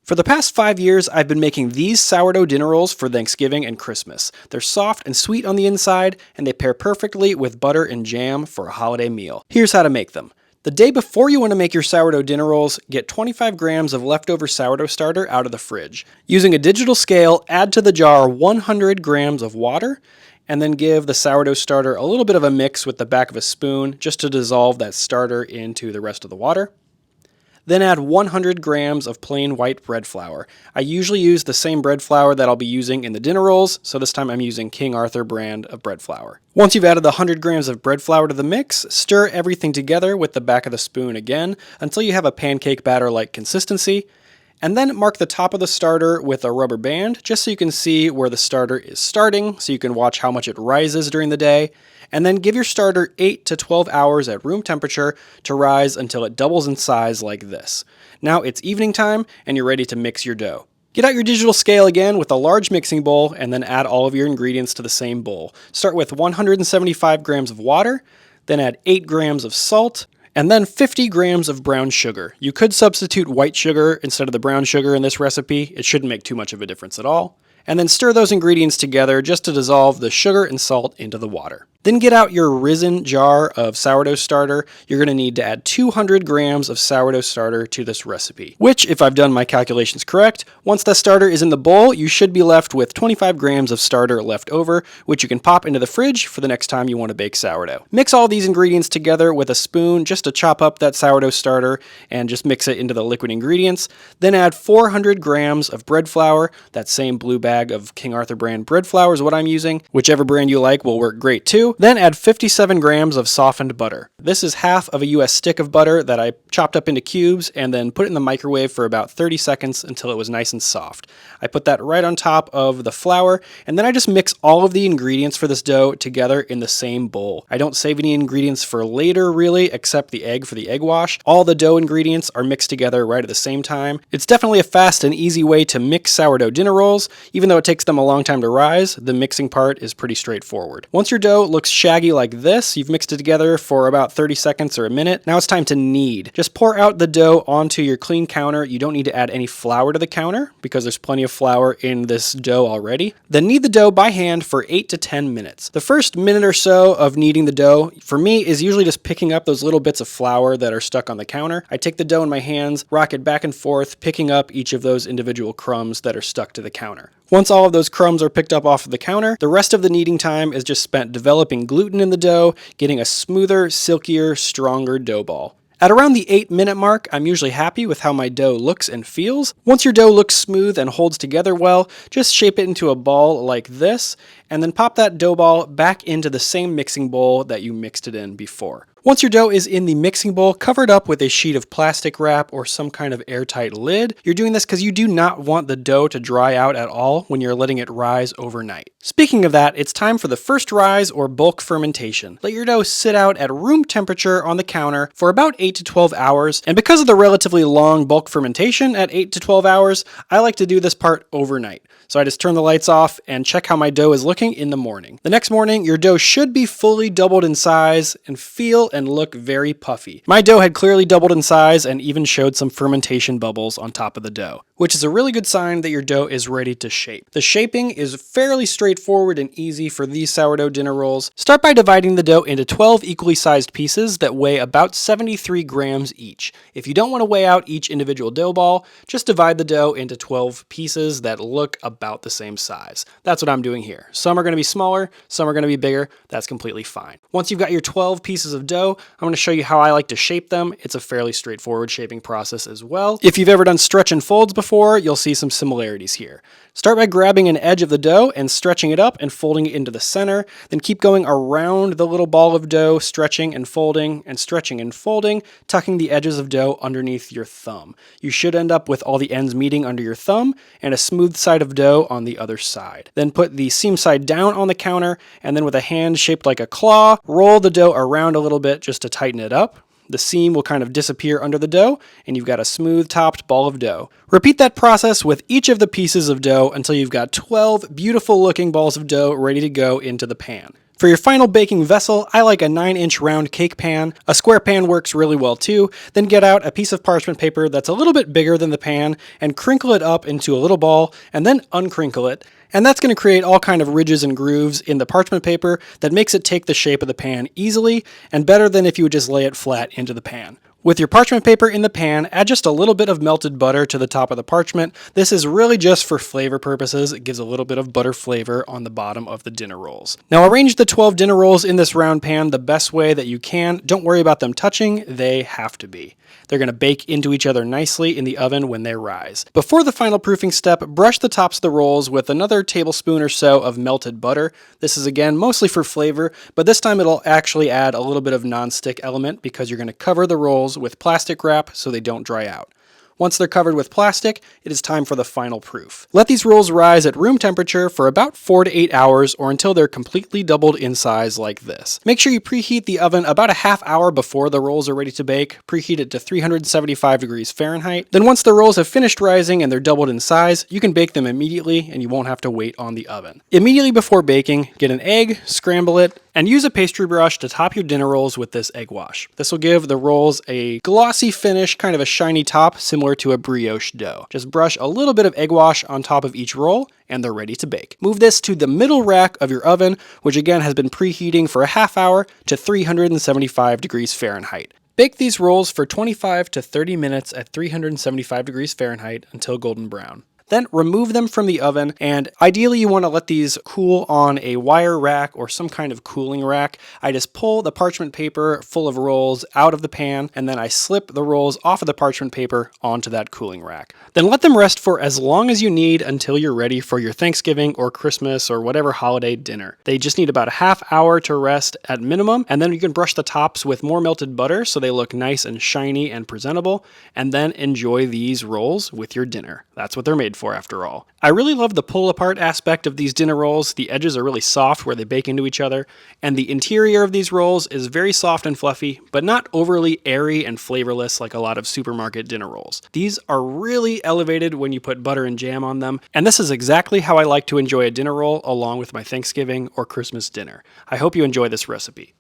For the past 5 years, I've been making these sourdough dinner rolls for Thanksgiving and Christmas. They're soft and sweet on the inside, and they pair perfectly with butter and jam for a holiday meal. Here's how to make them. The day before you want to make your sourdough dinner rolls, get 25 grams of leftover sourdough starter out of the fridge. Using a digital scale, add to the jar 100 grams of water, and then give the sourdough starter a little bit of a mix with the back of a spoon just to dissolve that starter into the rest of the water. Then add 100 grams of plain white bread flour. I usually use the same bread flour that I'll be using in the dinner rolls, so this time I'm using King Arthur brand of bread flour. Once you've added the 100 grams of bread flour to the mix, stir everything together with the back of the spoon again until you have a pancake batter-like consistency, and then mark the top of the starter with a rubber band just so you can see where the starter is starting, so you can watch how much it rises during the day. And then give your starter 8 to 12 hours at room temperature to rise until it doubles in size like this. Now it's evening time and you're ready to mix your dough. Get out your digital scale again with a large mixing bowl and then add all of your ingredients to the same bowl. Start with 175 grams of water, then add 8 grams of salt, and then 50 grams of brown sugar. You could substitute white sugar instead of the brown sugar in this recipe. It shouldn't make too much of a difference at all. And then stir those ingredients together just to dissolve the sugar and salt into the water. Then get out your risen jar of sourdough starter. You're going to need to add 200 grams of sourdough starter to this recipe, which, if I've done my calculations correct, once the starter is in the bowl, you should be left with 25 grams of starter left over, which you can pop into the fridge for the next time you want to bake sourdough. Mix all these ingredients together with a spoon just to chop up that sourdough starter and just mix it into the liquid ingredients. Then add 400 grams of bread flour. That same blue bag of King Arthur brand bread flour is what I'm using. Whichever brand you like will work great too. Then add 57 grams of softened butter. This is half of a US stick of butter that I chopped up into cubes and then put it in the microwave for about 30 seconds until it was nice and soft. I put that right on top of the flour, and then I just mix all of the ingredients for this dough together in the same bowl. I don't save any ingredients for later really, except the egg for the egg wash. All the dough ingredients are mixed together right at the same time. It's definitely a fast and easy way to mix sourdough dinner rolls. Even though it takes them a long time to rise, the mixing part is pretty straightforward. Once your dough looks shaggy like this, you've mixed it together for about 30 seconds or a minute. Now it's time to knead. Just pour out the dough onto your clean counter. You don't need to add any flour to the counter because there's plenty of flour in this dough already. Then knead the dough by hand for 8 to 10 minutes. The first minute or so of kneading the dough, for me, is usually just picking up those little bits of flour that are stuck on the counter. I take the dough in my hands, rock it back and forth, picking up each of those individual crumbs that are stuck to the counter. Once all of those crumbs are picked up off of the counter, the rest of the kneading time is just spent developing gluten in the dough, getting a smoother, silkier, stronger dough ball. At around the 8-minute mark, I'm usually happy with how my dough looks and feels. Once your dough looks smooth and holds together well, just shape it into a ball like this, and then pop that dough ball back into the same mixing bowl that you mixed it in before. Once your dough is in the mixing bowl, cover it up with a sheet of plastic wrap or some kind of airtight lid. You're doing this because you do not want the dough to dry out at all when you're letting it rise overnight. Speaking of that, it's time for the first rise or bulk fermentation. Let your dough sit out at room temperature on the counter for about 8 to 12 hours. And because of the relatively long bulk fermentation at 8 to 12 hours, I like to do this part overnight. So I just turn the lights off and check how my dough is looking in the morning. The next morning, your dough should be fully doubled in size and feel and look very puffy. My dough had clearly doubled in size and even showed some fermentation bubbles on top of the dough, which is a really good sign that your dough is ready to shape. The shaping is fairly straightforward and easy for these sourdough dinner rolls. Start by dividing the dough into 12 equally sized pieces that weigh about 73 grams each. If you don't want to weigh out each individual dough ball, just divide the dough into 12 pieces that look about the same size. That's what I'm doing here. Some are going to be smaller, some are going to be bigger. That's completely fine. Once you've got your 12 pieces of dough, I'm going to show you how I like to shape them. It's a fairly straightforward shaping process as well. If you've ever done stretch and folds before, you'll see some similarities here. Start by grabbing an edge of the dough and stretching it up and folding it into the center. Then keep going around the little ball of dough, stretching and folding and stretching and folding, tucking the edges of dough underneath your thumb. You should end up with all the ends meeting under your thumb and a smooth side of dough on the other side. Then put the seam side down on the counter and then with a hand shaped like a claw, roll the dough around a little bit just to tighten it up. The seam will kind of disappear under the dough, and you've got a smooth topped ball of dough. Repeat that process with each of the pieces of dough until you've got 12 beautiful looking balls of dough ready to go into the pan. For your final baking vessel, I like a 9-inch round cake pan. A square pan works really well too. Then get out a piece of parchment paper that's a little bit bigger than the pan and crinkle it up into a little ball and then uncrinkle it. And that's going to create all kind of ridges and grooves in the parchment paper that makes it take the shape of the pan easily and better than if you would just lay it flat into the pan. With your parchment paper in the pan, add just a little bit of melted butter to the top of the parchment. This is really just for flavor purposes. It gives a little bit of butter flavor on the bottom of the dinner rolls. Now arrange the 12 dinner rolls in this round pan the best way that you can. Don't worry about them touching, they have to be. They're going to bake into each other nicely in the oven when they rise. Before the final proofing step, brush the tops of the rolls with another tablespoon or so of melted butter. This is again mostly for flavor, but this time it'll actually add a little bit of non-stick element because you're going to cover the rolls with plastic wrap so they don't dry out. Once they're covered with plastic, it is time for the final proof. Let these rolls rise at room temperature for about 4 to 8 hours or until they're completely doubled in size like this. Make sure you preheat the oven about a half hour before the rolls are ready to bake. Preheat it to 375 degrees Fahrenheit. Then once the rolls have finished rising and they're doubled in size, you can bake them immediately and you won't have to wait on the oven. Immediately before baking, get an egg, scramble it, and use a pastry brush to top your dinner rolls with this egg wash. This will give the rolls a glossy finish, kind of a shiny top, similar to a brioche dough. Just brush a little bit of egg wash on top of each roll, and they're ready to bake. Move this to the middle rack of your oven, which again has been preheating for a half hour to 375 degrees Fahrenheit. Bake these rolls for 25 to 30 minutes at 375 degrees Fahrenheit until golden brown. Then remove them from the oven, and ideally you want to let these cool on a wire rack or some kind of cooling rack. I just pull the parchment paper full of rolls out of the pan, and then I slip the rolls off of the parchment paper onto that cooling rack. Then let them rest for as long as you need until you're ready for your Thanksgiving or Christmas or whatever holiday dinner. They just need about a half hour to rest at minimum, and then you can brush the tops with more melted butter so they look nice and shiny and presentable, and then enjoy these rolls with your dinner. That's what they're made for after all. I really love the pull apart aspect of these dinner rolls. The edges are really soft where they bake into each other, and the interior of these rolls is very soft and fluffy, but not overly airy and flavorless like a lot of supermarket dinner rolls. These are really elevated when you put butter and jam on them, and this is exactly how I like to enjoy a dinner roll along with my Thanksgiving or Christmas dinner. I hope you enjoy this recipe.